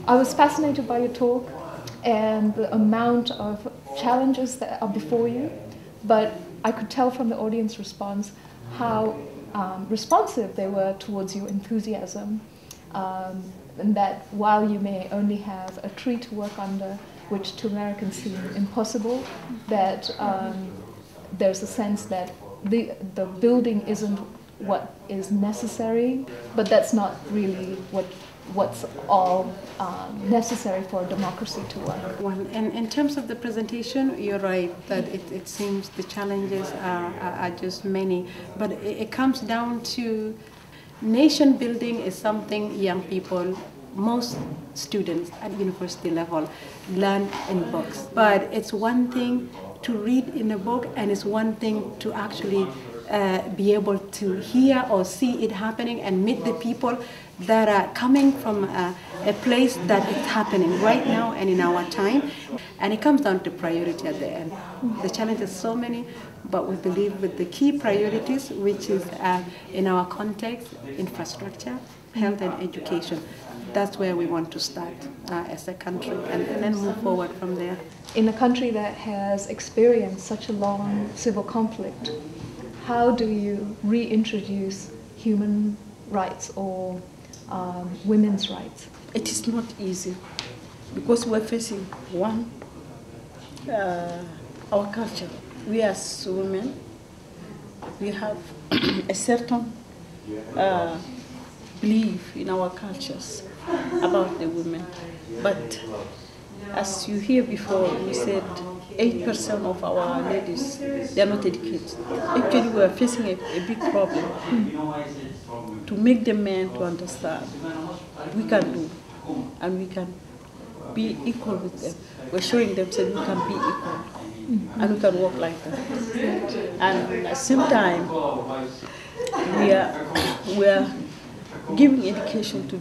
I was fascinated by your talk and the amount of challenges that are before you, but I could tell from the audience response how responsive they were towards your enthusiasm, and that while you may only have a tree to work under, which to Americans seem impossible, that there's a sense that the building isn't what is necessary, but that's not really what's all necessary for democracy to work. And in terms of the presentation, you're right that it seems the challenges are just many, but it comes down to nation building is something young people, most students at university level, learn in books. But it's one thing to read in a book, and it's one thing to actually be able to hear or see it happening and meet the people that are coming from a place that is happening right now and in our time. And it comes down to priority at the end. The challenge is so many, but we believe with the key priorities, which is in our context, infrastructure, health and education. That's where we want to start as a country and then move forward from there. In a country that has experienced such a long civil conflict, how do you reintroduce human rights or women's rights? It is not easy because we're facing one, our culture. We as women, we have a certain belief in our cultures about the women. But as you hear before, we said 8% of our ladies, they are not educated. Actually, we are facing a big problem to make the men to understand we can do and we can be equal with them. We're showing them that we can be equal and we can work like that. And at the same time, we are giving education to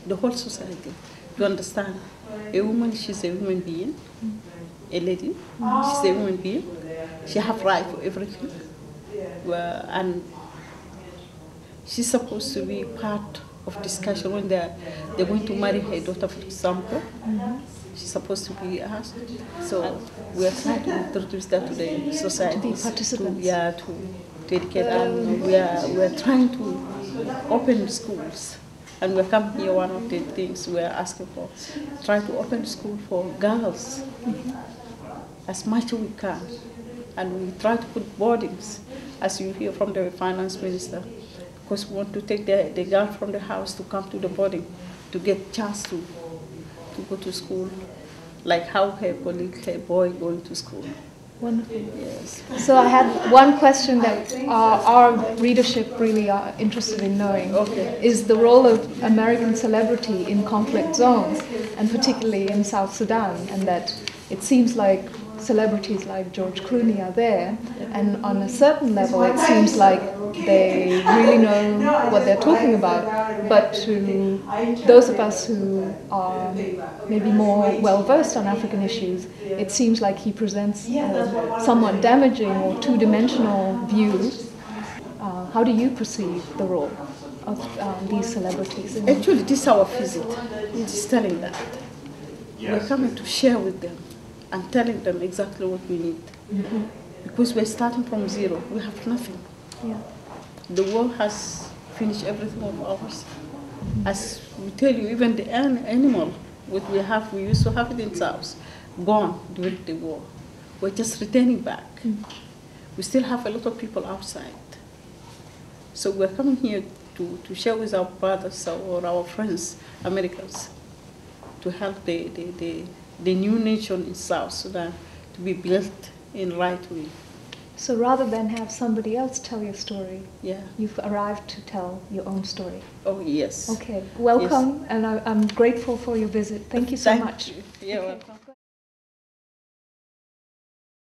the whole society to understand a woman, she's a human being, a lady, she's a human being, she has right for everything, and she's supposed to be part of discussion when they're going to marry her daughter, for example. She's supposed to be asked. So we are trying to introduce that to the society. To be participants. To educate them. We are trying to open schools. And we're coming here, one of the things we're asking for, try to open school for girls as much as we can. And we try to put boardings, as you hear from the finance minister, because we want to take the girl from the house to come to the boarding to get chance to go to school, like how her colleague, her boy going to school. Wonderful. Yes. So I had one question that our readership really are interested in knowing. Okay. Is the role of American celebrity in conflict zones, and particularly in South Sudan, and that it seems like celebrities like George Clooney are there, and on a certain level it seems like they really know what they're talking about, but to those of us who are maybe more well-versed on African issues, it seems like he presents a somewhat damaging or two-dimensional view. How do you perceive the role of these celebrities? Actually, this is our visit. It is telling that. We're coming to share with them and telling them exactly what we need. Because we're starting from zero. We have nothing. Yeah. The world has finished everything of ours. As we tell you, even the animal what we used to have it in South, gone during the war. We're just returning back. We still have a lot of people outside. So we're coming here to share with our brothers or our friends, Americans, to help the new nation in South Sudan to be built in the right way. So rather than have somebody else tell your story, Yeah. you've arrived to tell your own story. Oh, yes. Okay, welcome, Yes. and I'm grateful for your visit. Thank you so much. You. You're welcome.